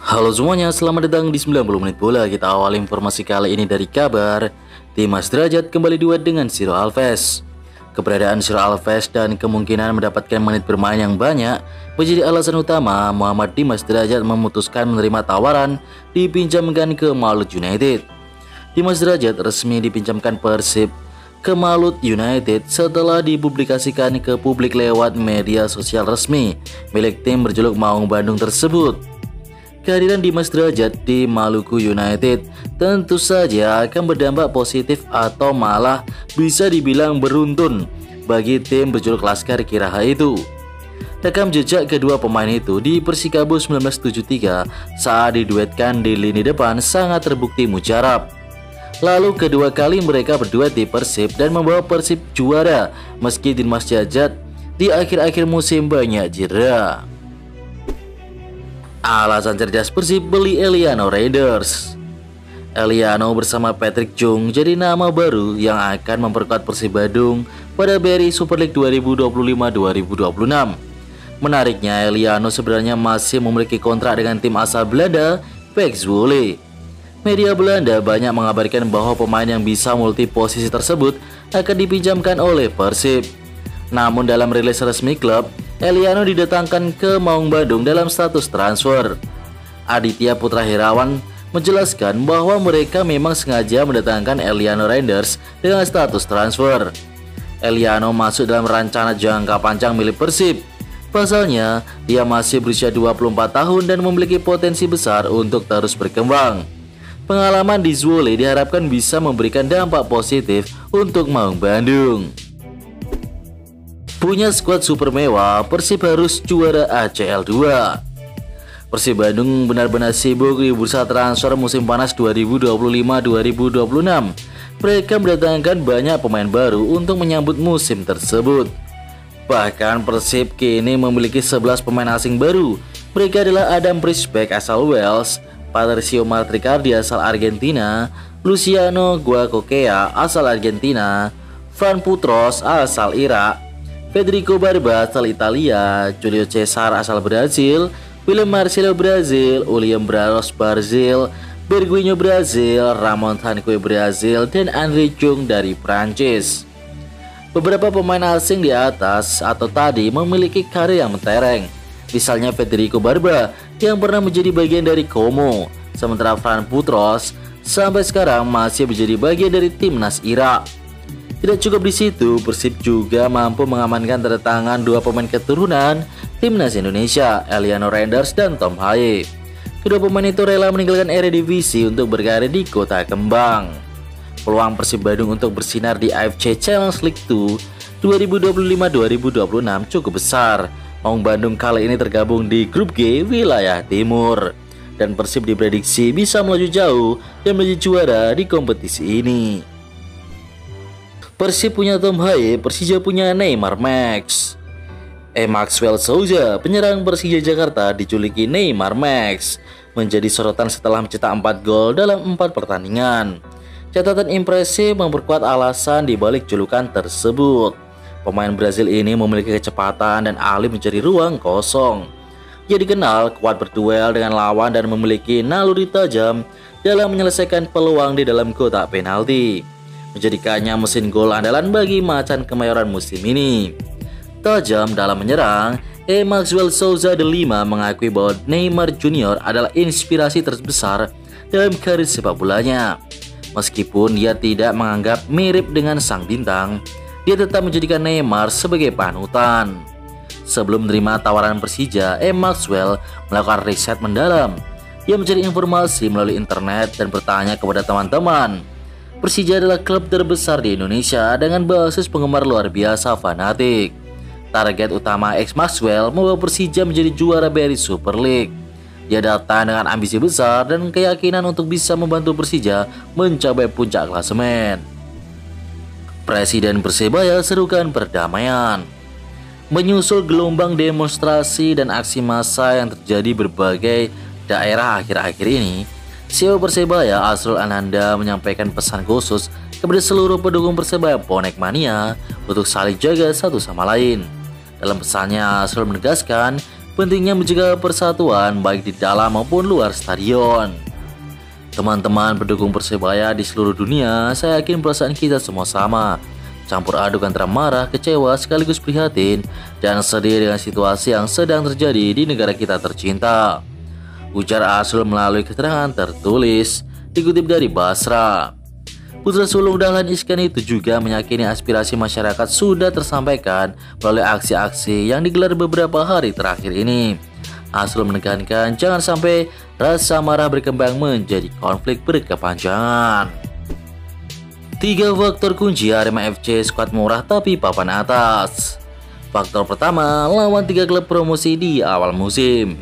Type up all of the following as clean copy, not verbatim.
Halo semuanya, selamat datang di 90 menit bola. Kita awal informasi kali ini dari kabar Timnas Derajat kembali duet dengan Ciro Alves. Keberadaan Ciro Alves dan kemungkinan mendapatkan menit bermain yang banyak menjadi alasan utama Muhammad Dimas Derajat memutuskan menerima tawaran dipinjamkan ke Malut United. Dimas Derajat resmi dipinjamkan Persib ke Malut United setelah dipublikasikan ke publik lewat media sosial resmi milik tim berjuluk Maung Bandung tersebut. Kehadiran Dimas Derajat di Maluku United tentu saja akan berdampak positif atau malah bisa dibilang beruntun bagi tim berjuluk Laskar Kiraha itu. Rekam jejak kedua pemain itu di Persikabo 1973 saat diduetkan di lini depan sangat terbukti mujarab. Lalu kedua kali mereka berduet di Persib dan membawa Persib juara meski Dimas Derajat di akhir-akhir musim banyak cedera. Alasan cerdas Persib beli Eliano Raiders. Eliano bersama Patrick Chung jadi nama baru yang akan memperkuat Persib Bandung pada BRI Super League 2025-2026. Menariknya, Eliano sebenarnya masih memiliki kontrak dengan tim asal Belanda, PEC Zwolle. Media Belanda banyak mengabarkan bahwa pemain yang bisa multi posisi tersebut akan dipinjamkan oleh Persib. Namun dalam rilis resmi klub, Eliano didatangkan ke Maung Bandung dalam status transfer. Aditya Putra Herawan menjelaskan bahwa mereka memang sengaja mendatangkan Eliano Raiders dengan status transfer. Eliano masuk dalam rencana jangka panjang milik Persib. Pasalnya, dia masih berusia 24 tahun dan memiliki potensi besar untuk terus berkembang. Pengalaman di Zwolle diharapkan bisa memberikan dampak positif untuk Maung Bandung. Punya skuad super mewah, Persib harus juara ACL 2. Persib Bandung benar-benar sibuk di bursa transfer musim panas 2025-2026. Mereka mendatangkan banyak pemain baru untuk menyambut musim tersebut. Bahkan Persib kini memiliki 11 pemain asing baru. Mereka adalah Adam Prisbeck asal Wales, Patricio Martricardi asal Argentina, Luciano Guacocchia asal Argentina, Fran Putros asal Irak, Federico Barba asal Italia, Julio Cesar asal Brazil, William Marcelo Brazil, William Bravos Brazil, Berguinho Brazil, Ramon Tanque Brazil, dan Andre Jong dari Prancis. Beberapa pemain asing di atas atau tadi memiliki karir yang mentereng. Misalnya Federico Barba yang pernah menjadi bagian dari Como, sementara Fran Putros sampai sekarang masih menjadi bagian dari timnas Irak. Tidak cukup di situ, Persib juga mampu mengamankan tanda tangan dua pemain keturunan timnas Indonesia, Eliano Raiders dan Tom Haye. Kedua pemain itu rela meninggalkan Eredivisie untuk berkarir di Kota Kembang. Peluang Persib Bandung untuk bersinar di AFC Challenge League 2 2025-2026 cukup besar. Maung Bandung kali ini tergabung di grup G wilayah Timur, dan Persib diprediksi bisa melaju jauh dan menjadi juara di kompetisi ini. Persib punya Tom Haye, Persija punya Neymar Max. Maxwell Souza, penyerang Persija Jakarta, dijuluki Neymar Max, menjadi sorotan setelah mencetak 4 gol dalam 4 pertandingan. Catatan impresif memperkuat alasan dibalik julukan tersebut. Pemain Brazil ini memiliki kecepatan dan ahli mencari ruang kosong. Ia dikenal kuat berduel dengan lawan dan memiliki naluri tajam dalam menyelesaikan peluang di dalam kotak penalti, menjadikannya mesin gol andalan bagi Macan Kemayoran musim ini. Tajam dalam menyerang, Maxwell Souza delima mengakui bahwa Neymar Junior adalah inspirasi terbesar dalam karir sepak bolanya. Meskipun dia tidak menganggap mirip dengan sang bintang, dia tetap menjadikan Neymar sebagai panutan. Sebelum menerima tawaran Persija, Maxwell melakukan riset mendalam. Dia mencari informasi melalui internet dan bertanya kepada teman-teman. Persija adalah klub terbesar di Indonesia dengan basis penggemar luar biasa fanatik. Target utama Maxwell membawa Persija menjadi juara BRI Super League. Dia datang dengan ambisi besar dan keyakinan untuk bisa membantu Persija mencapai puncak klasemen. Presiden Persebaya serukan perdamaian. Menyusul gelombang demonstrasi dan aksi massa yang terjadi berbagai daerah akhir-akhir ini, CEO Persebaya Azrul Ananda menyampaikan pesan khusus kepada seluruh pendukung Persebaya Bonek Mania untuk saling jaga satu sama lain. Dalam pesannya, Azrul menegaskan pentingnya menjaga persatuan baik di dalam maupun luar stadion. Teman-teman pendukung Persebaya di seluruh dunia, saya yakin perasaan kita semua sama. Campur aduk antara marah, kecewa, sekaligus prihatin, dan sedih dengan situasi yang sedang terjadi di negara kita tercinta. Ujar Azrul melalui keterangan tertulis, dikutip dari Basra. Putra sulung Dahlan Iskan itu juga meyakini aspirasi masyarakat sudah tersampaikan melalui aksi-aksi yang digelar beberapa hari terakhir ini. Azrul menekankan jangan sampai rasa marah berkembang menjadi konflik berkepanjangan. 3 faktor kunci Arema FC skuad murah tapi papan atas. Faktor pertama, lawan 3 klub promosi di awal musim.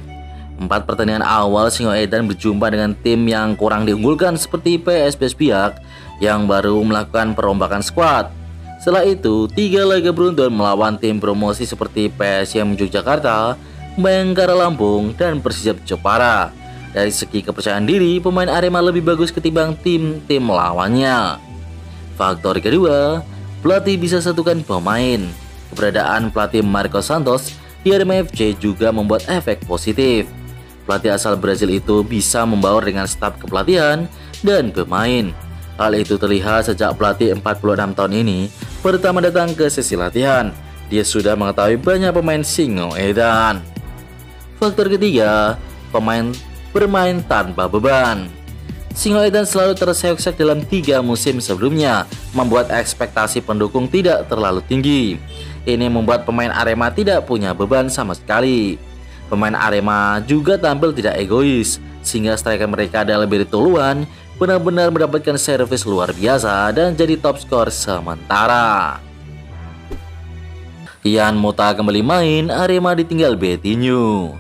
4 pertandingan awal Singoedan berjumpa dengan tim yang kurang diunggulkan seperti PSBS Biak yang baru melakukan perombakan skuad. Setelah itu, 3 laga beruntun melawan tim promosi seperti PSM Yogyakarta, Bayangkara Lampung, dan Persijap Jepara. Dari segi kepercayaan diri, pemain Arema lebih bagus ketimbang tim-tim lawannya. Faktor kedua, pelatih bisa satukan pemain. Keberadaan pelatih Marco Santos di Arema FC juga membuat efek positif. Pelatih asal Brazil itu bisa membaur dengan staf kepelatihan dan pemain. Hal itu terlihat sejak pelatih 46 tahun ini pertama datang ke sesi latihan. Dia sudah mengetahui banyak pemain Singoedan. Faktor ketiga, pemain bermain tanpa beban. Singoedan selalu terseok-seok dalam 3 musim sebelumnya, membuat ekspektasi pendukung tidak terlalu tinggi. Ini membuat pemain Arema tidak punya beban sama sekali. Pemain Arema juga tampil tidak egois, sehingga striker mereka adalah Berito Luan benar-benar mendapatkan servis luar biasa dan jadi top skor sementara. Ian Mota kembali main, Arema ditinggal Betinho.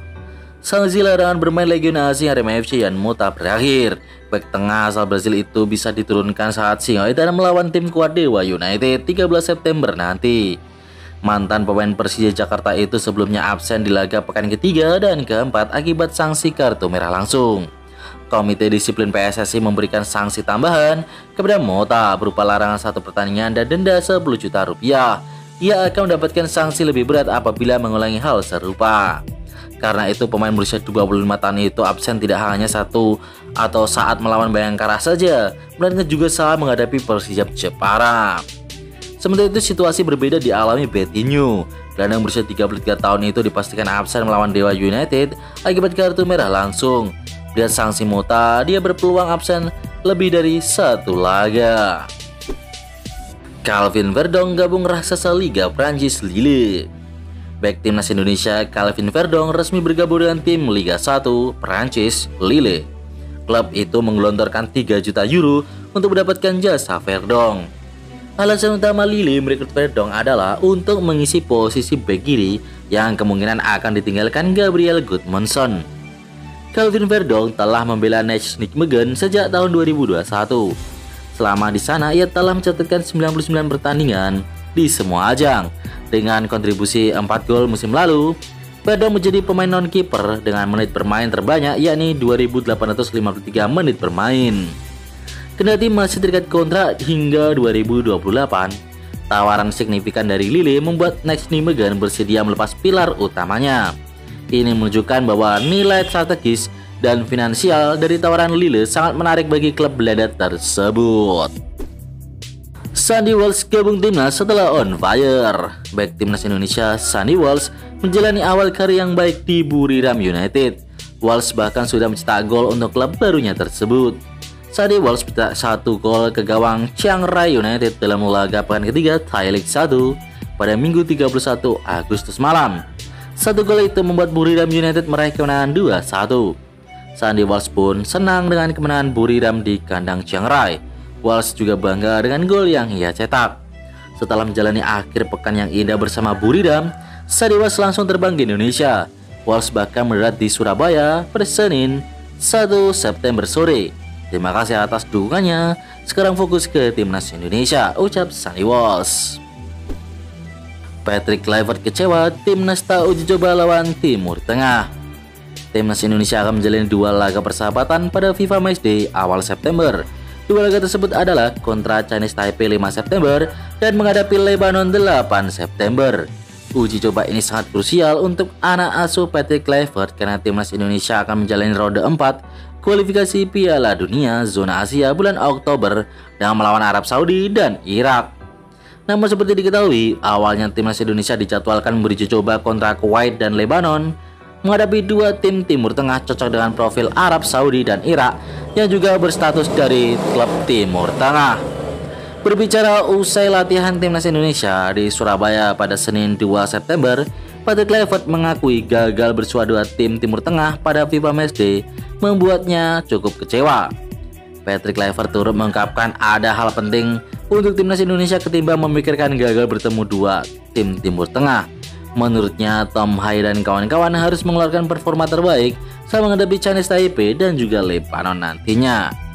Sanksi larangan bermain Legion asing Arema FC Ian Mota berakhir. Bek tengah asal Brazil itu bisa diturunkan saat Singoedan melawan tim kuat Dewa United 13 September nanti. Mantan pemain Persija Jakarta itu sebelumnya absen di laga pekan ketiga dan keempat akibat sanksi kartu merah langsung. Komite Disiplin PSSI memberikan sanksi tambahan kepada Mota berupa larangan 1 pertandingan dan denda 10 juta rupiah. Ia akan mendapatkan sanksi lebih berat apabila mengulangi hal serupa. Karena itu pemain berusia 25 tahun itu absen tidak hanya saat melawan Bayangkara saja, melainkan juga saat menghadapi Persijap Jepara. Sementara itu situasi berbeda dialami Betinho. Gelandang berusia 33 tahun itu dipastikan absen melawan Dewa United akibat kartu merah langsung. Lihat sanksi Mota, dia berpeluang absen lebih dari 1 laga. Calvin Verdong gabung raksasa Liga Prancis Lille. Bek timnas Indonesia Calvin Verdong resmi bergabung dengan tim Liga 1 Prancis Lille. Klub itu menggelontorkan 3 juta euro untuk mendapatkan jasa Verdong. Alasan utama Lille merekrut Verdong adalah untuk mengisi posisi bek kiri yang kemungkinan akan ditinggalkan Gabriel Gudmundsson. Calvin Verdong telah membela Nijmegen sejak tahun 2021. Selama di sana ia telah mencatatkan 99 pertandingan di semua ajang. Dengan kontribusi 4 gol musim lalu, Verdong menjadi pemain non-kiper dengan menit bermain terbanyak yakni 2.853 menit bermain. Kendati masih terikat kontrak hingga 2028, tawaran signifikan dari Lille membuat Nijmegen bersedia melepas pilar utamanya. Ini menunjukkan bahwa nilai strategis dan finansial dari tawaran Lille sangat menarik bagi klub Belanda tersebut. Sandy Walsh gabung timnas setelah on fire. Bek timnas Indonesia Sandy Walsh menjalani awal karir yang baik di Buriram United. Walsh bahkan sudah mencetak gol untuk klub barunya tersebut. Sandy Walsh mencetak 1 gol ke gawang Chiang Rai United dalam laga pekan ketiga Thai League 1 pada Minggu 31 Agustus malam. 1 gol itu membuat Buriram United meraih kemenangan 2-1. Sandy Walsh pun senang dengan kemenangan Buriram di kandang Chiang Rai. Walsh juga bangga dengan gol yang ia cetak. Setelah menjalani akhir pekan yang indah bersama Buriram, Sandy Walsh langsung terbang ke Indonesia. Walsh bahkan mendarat di Surabaya pada Senin 1 September sore. Terima kasih atas dukungannya. Sekarang fokus ke timnas Indonesia, ucap Sandy Walsh. Patrick Kluivert kecewa timnas tak uji coba lawan Timur Tengah. Timnas Indonesia akan menjalani 2 laga persahabatan pada FIFA Matchday awal September. 2 laga tersebut adalah kontra Chinese Taipei 5 September dan menghadapi Lebanon 8 September. Uji coba ini sangat krusial untuk anak asuh Patrick Kluivert karena timnas Indonesia akan menjalani ronde 4 kualifikasi Piala Dunia zona Asia bulan Oktober dengan melawan Arab Saudi dan Irak. Namun seperti diketahui, awalnya timnas Indonesia dijadwalkan beruji coba kontra Kuwait dan Lebanon menghadapi dua tim Timur Tengah cocok dengan profil Arab Saudi dan Irak yang juga berstatus dari klub Timur Tengah. Berbicara usai latihan timnas Indonesia di Surabaya pada Senin 2 September, Patrick Kluivert mengakui gagal bersua dua tim Timur Tengah pada FIFA Matchday membuatnya cukup kecewa. Patrick Kluivert turut mengungkapkan ada hal penting untuk timnas Indonesia ketimbang memikirkan gagal bertemu dua tim Timur Tengah. Menurutnya, Tom Hai dan kawan-kawan harus mengeluarkan performa terbaik saat menghadapi Chinese Taipei dan juga Lebanon nantinya.